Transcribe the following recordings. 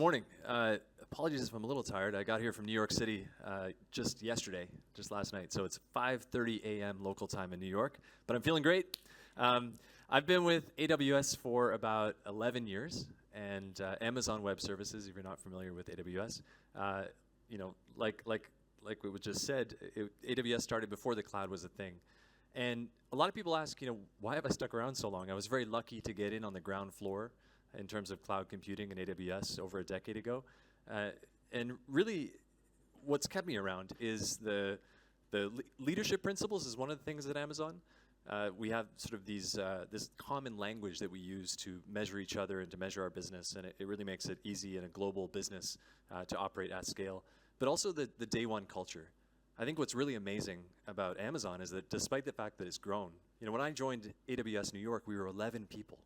morning. Apologies if I'm a little tired. I got here from New York City just yesterday, just last night. So it's 5:30 a.m. local time in New York, but I'm feeling great. I've been with AWS for about 11 years, and Amazon Web Services, if you're not familiar with AWS, like we just said, AWS started before the cloud was a thing. And a lot of people ask, why have I stuck around so long? I was very lucky to get in on the ground floor in terms of cloud computing and AWS over a decade ago. And really, what's kept me around is the leadership principles is one of the things at Amazon. We have sort of this common language that we use to measure each other and to measure our business, and it really makes it easy in a global business to operate at scale. But also the day one culture. I think what's really amazing about Amazon is that despite the fact that it's grown, when I joined AWS New York, we were 11 people.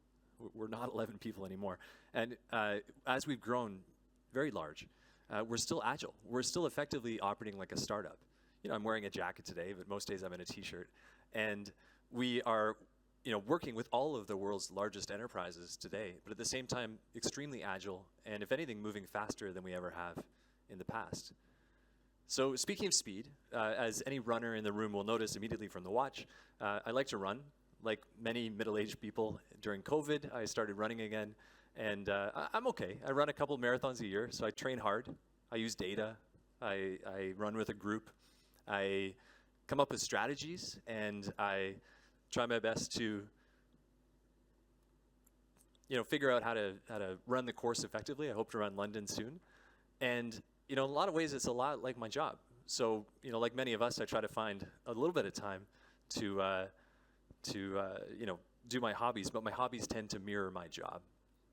We're not 11 people anymore. And as we've grown very large, we're still agile. We're still effectively operating like a startup. I'm wearing a jacket today, but most days I'm in a t-shirt. And we are working with all of the world's largest enterprises today, but at the same time, extremely agile, and if anything, moving faster than we ever have in the past. So speaking of speed, as any runner in the room will notice immediately from the watch, I like to run. Like many middle-aged people during COVID, I started running again, and I'm okay. I run a couple marathons a year, so I train hard. I use data. I run with a group. I come up with strategies, and I try my best to figure out how to run the course effectively. I hope to run London soon. And in a lot of ways, it's a lot like my job. So, like many of us, I try to find a little bit of time to do my hobbies, but my hobbies tend to mirror my job.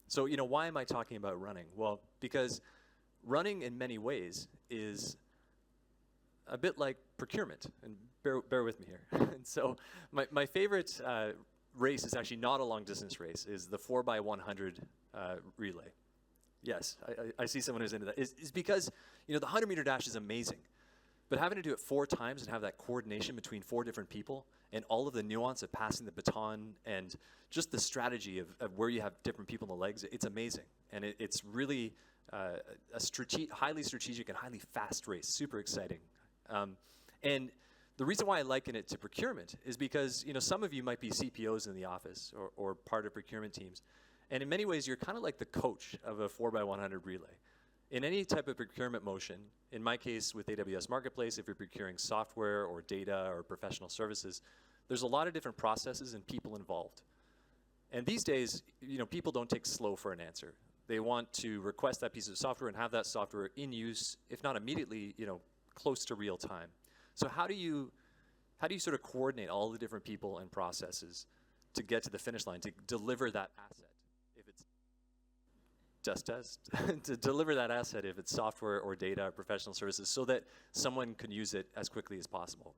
So, why am I talking about running? Well, because running in many ways is a bit like procurement, and bear with me here. And so, my favorite race is actually not a long distance race, is the 4x100 relay. Yes, I see someone who's into that. It's because, the 100-meter dash is amazing. But having to do it 4 times and have that coordination between 4 different people and all of the nuance of passing the baton and just the strategy of where you have different people in the legs, it's amazing. And it's really a highly strategic and highly fast race, super exciting. And the reason why I liken it to procurement is because, some of you might be CPOs in the office or part of procurement teams. And in many ways, you're kind of like the coach of a 4x100 relay. In any type of procurement motion, in my case with AWS Marketplace, if you're procuring software or data or professional services, there's a lot of different processes and people involved. And these days, people don't take slow for an answer. They want to request that piece of software and have that software in use, if not immediately, close to real time. So how do you sort of coordinate all the different people and processes to get to the finish line, to deliver that asset? To deliver that asset if it's software or data or professional services so that someone can use it as quickly as possible.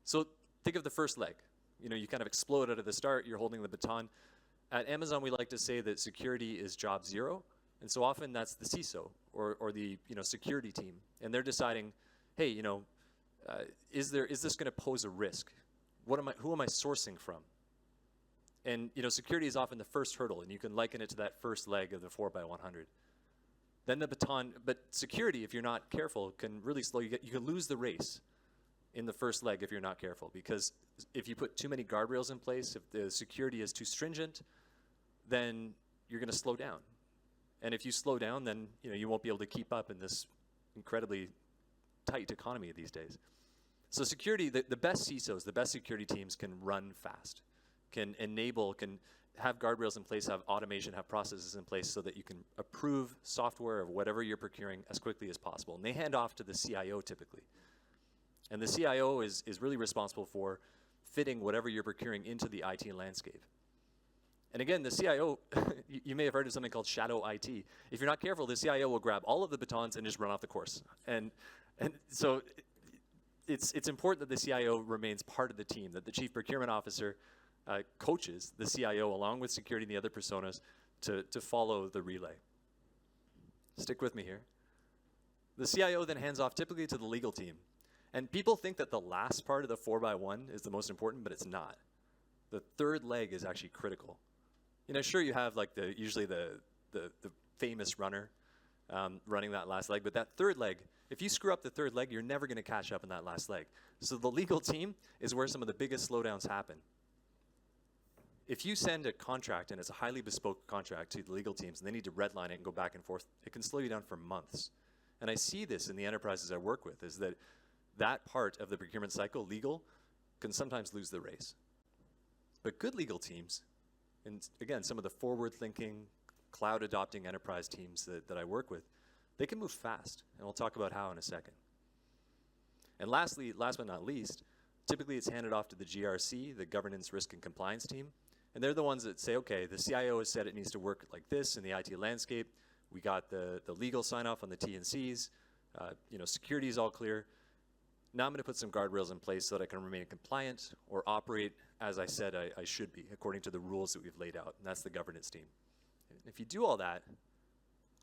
So think of the first leg. You kind of explode out of the start, you're holding the baton. At Amazon, we like to say that security is job 0. And so often that's the CISO or the security team. And they're deciding, hey, is this going to pose a risk? Who am I sourcing from? And security is often the first hurdle, and you can liken it to that first leg of the 4x100. Then the baton, but security, if you're not careful, can really slow you. You can lose the race in the first leg if you're not careful, because if you put too many guardrails in place, if the security is too stringent, then you're going to slow down. And if you slow down, then you won't be able to keep up in this incredibly tight economy these days. So security, the best CISOs, the best security teams can run fast. Can have guardrails in place, have automation, have processes in place so that you can approve software of whatever you're procuring as quickly as possible. And they hand off to the CIO typically. And the CIO is really responsible for fitting whatever you're procuring into the IT landscape. And again, the CIO, you may have heard of something called shadow IT. If you're not careful, the CIO will grab all of the batons and just run off the course. And so it's important that the CIO remains part of the team, that the chief procurement officer coaches the CIO along with security and the other personas to follow the relay. Stick with me here. The CIO then hands off typically to the legal team. And people think that the last part of the 4x1 is the most important, but it's not. The third leg is actually critical. Sure, you have like usually the famous runner running that last leg. But that third leg, if you screw up the third leg, you're never going to catch up in that last leg. So the legal team is where some of the biggest slowdowns happen. If you send a contract, and it's a highly bespoke contract to the legal teams, and they need to redline it and go back and forth, it can slow you down for months. And I see this in the enterprises I work with, is that that part of the procurement cycle, legal, can sometimes lose the race. But good legal teams, and again, some of the forward-thinking, cloud-adopting enterprise teams that I work with, they can move fast, and we'll talk about how in a second. And lastly, last but not least, typically it's handed off to the GRC, the Governance, Risk, and Compliance team, and they're the ones that say, okay, the CIO has said it needs to work like this in the IT landscape. We got the legal sign-off on the T&Cs. Security is all clear. Now I'm going to put some guardrails in place so that I can remain compliant or operate as I said I should be, according to the rules that we've laid out, and that's the governance team. And if you do all that,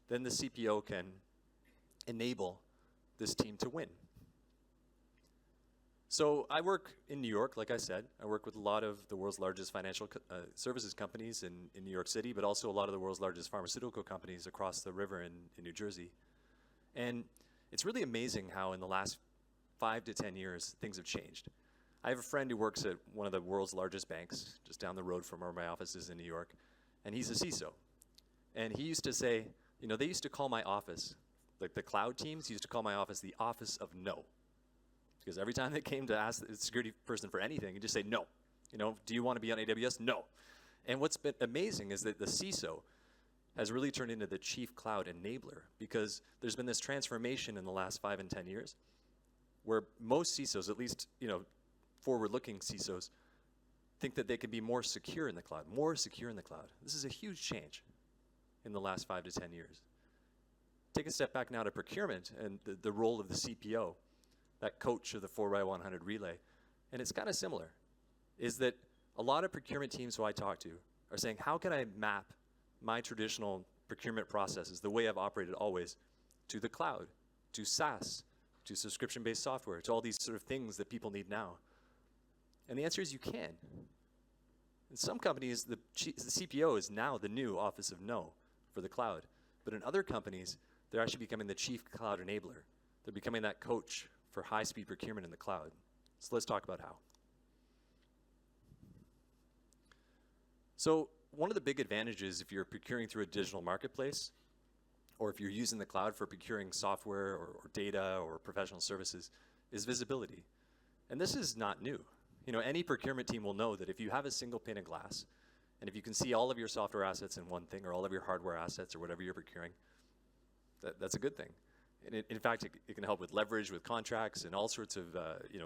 then the CPO can enable this team to win. So I work in New York, like I said. I work with a lot of the world's largest financial services companies in New York City, but also a lot of the world's largest pharmaceutical companies across the river in New Jersey. And it's really amazing how in the last 5 to 10 years, things have changed. I have a friend who works at one of the world's largest banks, just down the road from where my office is in New York, and he's a CISO. And he used to say, they used to call my office, like the cloud teams used to call my office the office of no. Because every time they came to ask the security person for anything, he'd just say no. Do you want to be on AWS? No. And what's been amazing is that the CISO has really turned into the chief cloud enabler, because there's been this transformation in the last 5 and 10 years where most CISOs, at least forward-looking CISOs, think that they can be more secure in the cloud, This is a huge change in the last 5 to 10 years. Take a step back now to procurement and the role of the CPO, that coach of the 4x100 relay, and it's kind of similar, is that a lot of procurement teams who I talk to are saying, how can I map my traditional procurement processes, the way I've operated always, to the cloud, to SaaS, to subscription-based software, to all these sort of things that people need now? And the answer is you can. In some companies, the CPO is now the new office of no for the cloud. But in other companies, they're actually becoming the chief cloud enabler. They're becoming that coach for high-speed procurement in the cloud. So let's talk about how. So one of the big advantages if you're procuring through a digital marketplace, or if you're using the cloud for procuring software or data or professional services, is visibility. And this is not new. Any procurement team will know that if you have a single pane of glass, and if you can see all of your software assets in one thing, or all of your hardware assets, or whatever you're procuring, that's a good thing. And in fact, it can help with leverage, with contracts, and all sorts of, it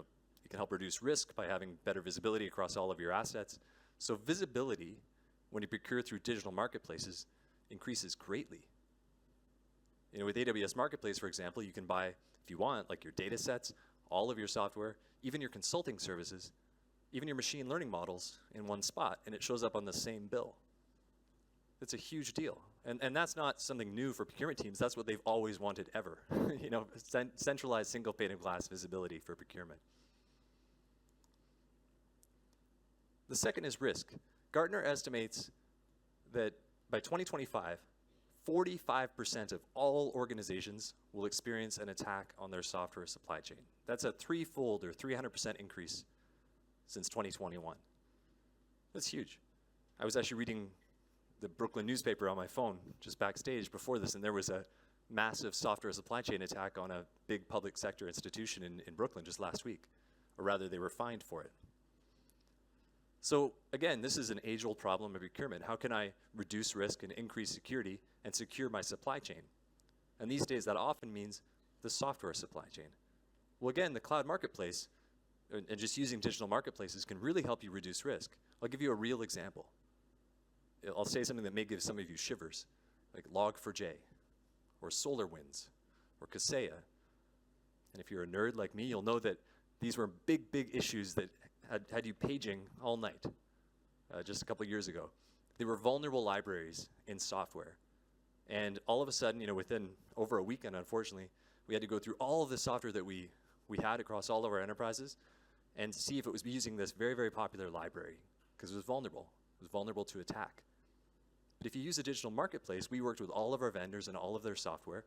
can help reduce risk by having better visibility across all of your assets. So visibility, when you procure through digital marketplaces, increases greatly. With AWS Marketplace, for example, you can buy, if you want, like your data sets, all of your software, even your consulting services, even your machine learning models in one spot, and it shows up on the same bill. It's a huge deal. And that's not something new for procurement teams. That's what they've always wanted ever. Centralized single pane of glass visibility for procurement. The second is risk. Gartner estimates that by 2025, 45% of all organizations will experience an attack on their software supply chain. That's a threefold or 300% increase since 2021. That's huge. I was actually reading the Brooklyn newspaper on my phone just backstage before this, and there was a massive software supply chain attack on a big public sector institution in Brooklyn just last week, or rather they were fined for it. So again, this is an age-old problem of procurement. How can I reduce risk and increase security and secure my supply chain? And these days that often means the software supply chain. Well, again, the cloud marketplace and just using digital marketplaces can really help you reduce risk. I'll give you a real example. I'll say something that may give some of you shivers, like Log4j, or SolarWinds, or Kaseya. And if you're a nerd like me, you'll know that these were big, big issues that had you paging all night just a couple years ago. They were vulnerable libraries in software. And all of a sudden, within over a weekend, unfortunately, we had to go through all of the software that we had across all of our enterprises and see if it was using this very, very popular library, because it was vulnerable. It was vulnerable to attack. But if you use a digital marketplace, we worked with all of our vendors and all of their software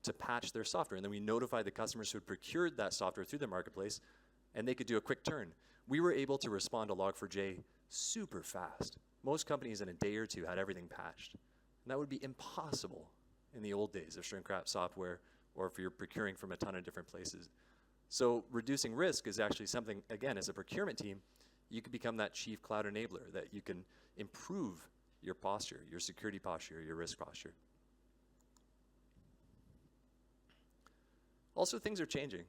to patch their software. And then we notified the customers who had procured that software through the marketplace, and they could do a quick turn. We were able to respond to Log4j super fast. Most companies in a day or two had everything patched. And that would be impossible in the old days of shrink wrap software, or if you're procuring from a ton of different places. So reducing risk is actually something, again, as a procurement team, you could become that chief cloud enabler, that you can improve your posture, your security posture, your risk posture. Also, things are changing.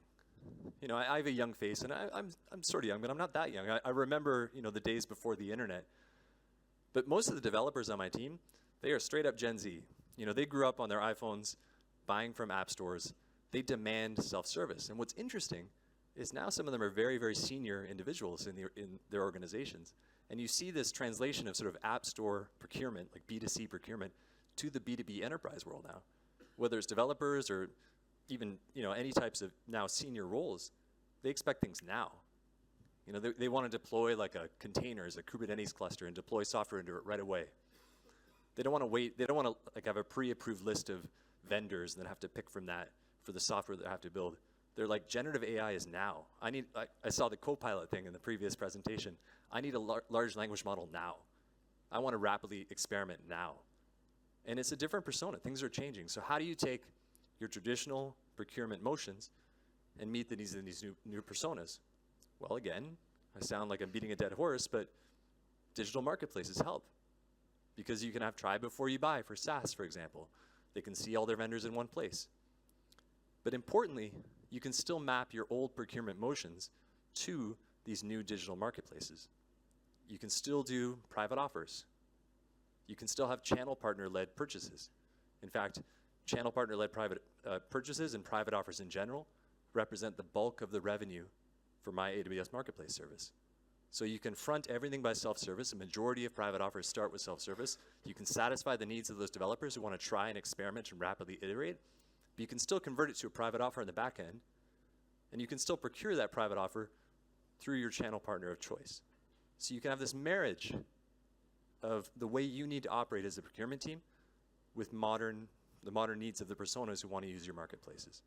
You know, I have a young face, and I'm sort of young, but I'm not that young. I remember, you know, the days before the internet. But most of the developers on my team, they are straight up Gen Z. You know, they grew up on their iPhones, buying from app stores. They demand self-service. And what's interesting is now some of them are very, very senior individuals in their organizations. And you see this translation of sort of app store procurement, like B2C procurement, to the B2B enterprise world now. Whether it's developers or even, you know, any types of now senior roles, they expect things now. You know, they want to deploy like a containers, a Kubernetes cluster, and deploy software into it right away. They don't want to wait. They don't want to like have a pre-approved list of vendors and then have to pick from that for the software that they have to build. They're like, generative AI is now. I saw the Copilot thing in the previous presentation. I need a large language model now. I want to rapidly experiment now. And it's a different persona. Things are changing. So how do you take your traditional procurement motions and meet the needs of these new personas? Well, again, I sound like I'm beating a dead horse, but digital marketplaces help. Because you can have try before you buy for SaaS, for example. They can see all their vendors in one place. But importantly, you can still map your old procurement motions to these new digital marketplaces. You can still do private offers. You can still have channel partner-led purchases. In fact, channel partner-led private purchases and private offers in general represent the bulk of the revenue for my AWS Marketplace service. So you can front everything by self-service. A majority of private offers start with self-service. You can satisfy the needs of those developers who want to try and experiment and rapidly iterate. But you can still convert it to a private offer on the back end. And you can still procure that private offer through your channel partner of choice. So you can have this marriage of the way you need to operate as a procurement team with the modern needs of the personas who want to use your marketplaces.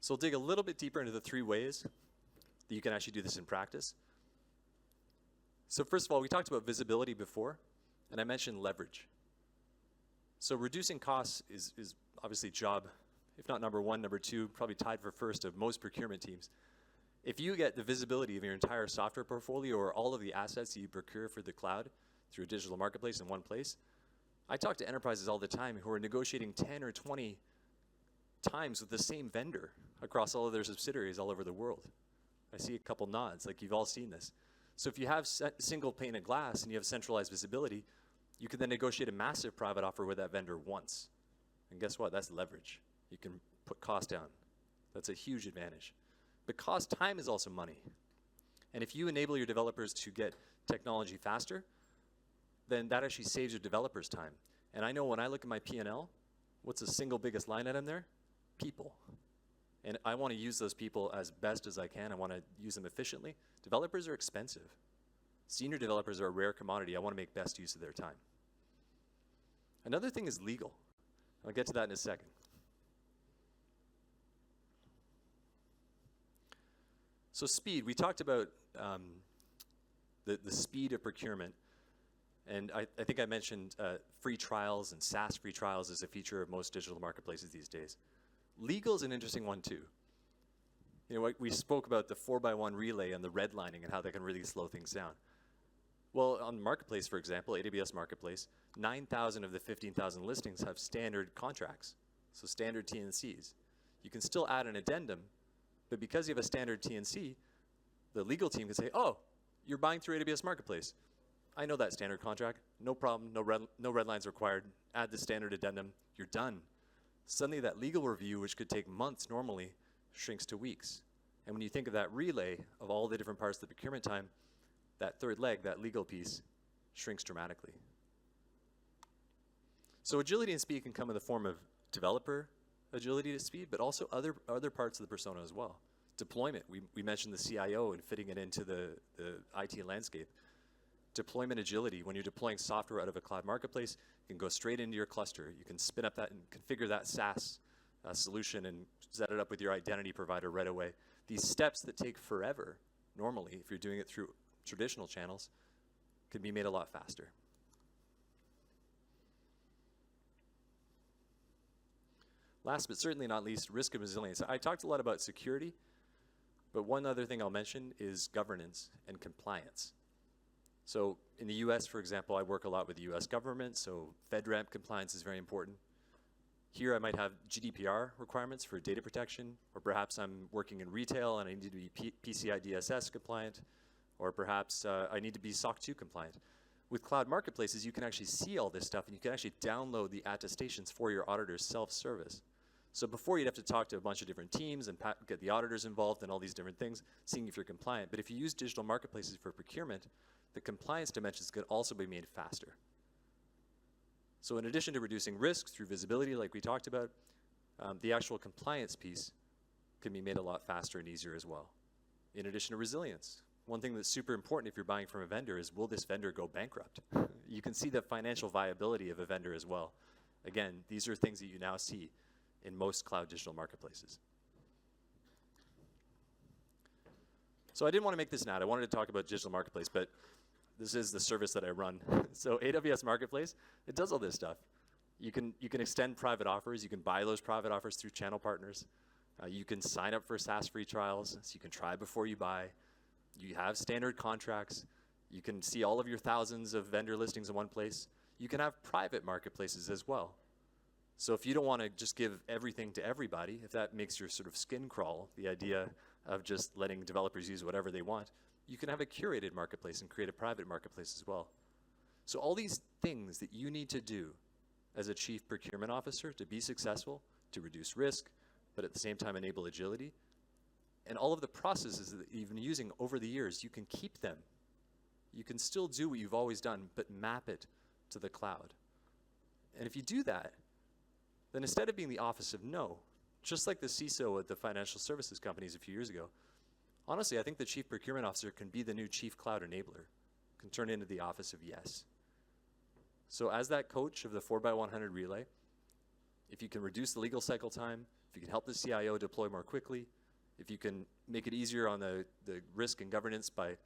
So we'll dig a little bit deeper into the 3 ways that you can actually do this in practice. So first of all, we talked about visibility before, and I mentioned leverage. So reducing costs is obviously job, if not number 1, number 2, probably tied for first of most procurement teams. If you get the visibility of your entire software portfolio or all of the assets that you procure for the cloud through a digital marketplace in one place, I talk to enterprises all the time who are negotiating 10 or 20 times with the same vendor across all of their subsidiaries all over the world. I see a couple nods, like you've all seen this. So if you have single pane of glass and you have centralized visibility, you can then negotiate a massive private offer with that vendor once. And guess what? That's leverage. You can put cost down. That's a huge advantage. But cost time is also money. And if you enable your developers to get technology faster, then that actually saves your developers time. And I know when I look at my P&L, what's the single biggest line item there? People. And I want to use those people as best as I can. I want to use them efficiently. Developers are expensive. Senior developers are a rare commodity. I want to make best use of their time. Another thing is legal. I'll get to that in a second. So speed, we talked about the speed of procurement. And I think I mentioned free trials and SaaS free trials as a feature of most digital marketplaces these days. Legal is an interesting one too. You know, we spoke about the 4x1 relay and the redlining and how that can really slow things down. Well, on Marketplace, for example, AWS Marketplace, 9,000 of the 15,000 listings have standard contracts, so standard T&Cs. You can still add an addendum, but because you have a standard T&C, the legal team can say, oh, you're buying through AWS Marketplace. I know that standard contract, no problem, no red lines required. Add the standard addendum, you're done. Suddenly that legal review, which could take months normally, shrinks to weeks. And when you think of that relay of all the different parts of the procurement time, that third leg, that legal piece, shrinks dramatically. So agility and speed can come in the form of developer agility to speed, but also other parts of the persona as well. Deployment, we mentioned the CIO and fitting it into the IT landscape. Deployment agility. When you're deploying software out of a cloud marketplace, you can go straight into your cluster. You can spin up that and configure that SaaS solution and set it up with your identity provider right away. These steps that take forever, normally, if you're doing it through traditional channels, can be made a lot faster. Last but certainly not least, risk and resilience. I talked a lot about security, but one other thing I'll mention is governance and compliance. So in the US, for example, I work a lot with the US government, so FedRAMP compliance is very important. Here I might have GDPR requirements for data protection, or perhaps I'm working in retail and I need to be PCI DSS compliant, or perhaps I need to be SOC 2 compliant. With cloud marketplaces, you can actually see all this stuff and you can actually download the attestations for your auditors self-service. So before you'd have to talk to a bunch of different teams and get the auditors involved in all these different things, seeing if you're compliant. But if you use digital marketplaces for procurement, the compliance dimensions could also be made faster. So in addition to reducing risk through visibility like we talked about, the actual compliance piece can be made a lot faster and easier as well. In addition to resilience, one thing that's super important if you're buying from a vendor is, will this vendor go bankrupt? You can see the financial viability of a vendor as well. Again, these are things that you now see in most cloud digital marketplaces. So I didn't want to make this an ad. I wanted to talk about digital marketplace, but this is the service that I run. So AWS Marketplace, it does all this stuff. You can extend private offers. You can buy those private offers through channel partners. You can sign up for SaaS free trials, so you can try before you buy. You have standard contracts. You can see all of your thousands of vendor listings in one place. You can have private marketplaces as well. So if you don't want to just give everything to everybody, if that makes your sort of skin crawl, the idea of just letting developers use whatever they want, you can have a curated marketplace and create a private marketplace as well. So all these things that you need to do as a chief procurement officer to be successful, to reduce risk, but at the same time enable agility, and all of the processes that you've been using over the years, you can keep them. You can still do what you've always done, but map it to the cloud. And if you do that, then instead of being the office of no, just like the CISO at the financial services companies a few years ago, honestly, I think the chief procurement officer can be the new chief cloud enabler, can turn into the office of yes. So as that coach of the 4x100 relay, if you can reduce the legal cycle time, if you can help the CIO deploy more quickly, if you can make it easier on the risk and governance by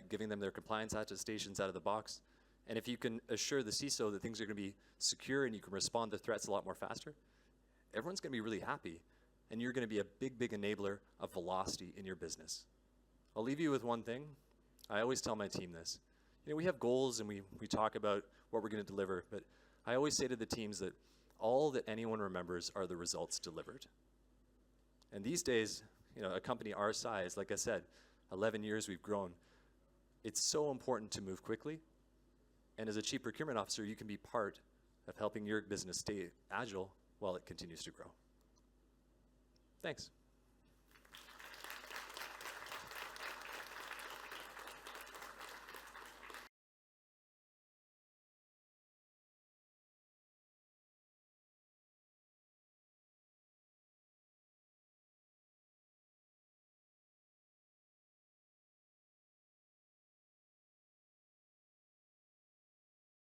giving them their compliance attestations out of the box, and if you can assure the CISO that things are going to be secure and you can respond to threats a lot more faster, everyone's going to be really happy, and you're going to be a big, big enabler of velocity in your business. I'll leave you with one thing. I always tell my team this. You know, we have goals and we talk about what we're going to deliver, but I always say to the teams that all that anyone remembers are the results delivered. And these days, you know, a company our size, like I said, 11 years we've grown, it's so important to move quickly. And as a chief procurement officer, you can be part of helping your business stay agile while it continues to grow. Thanks.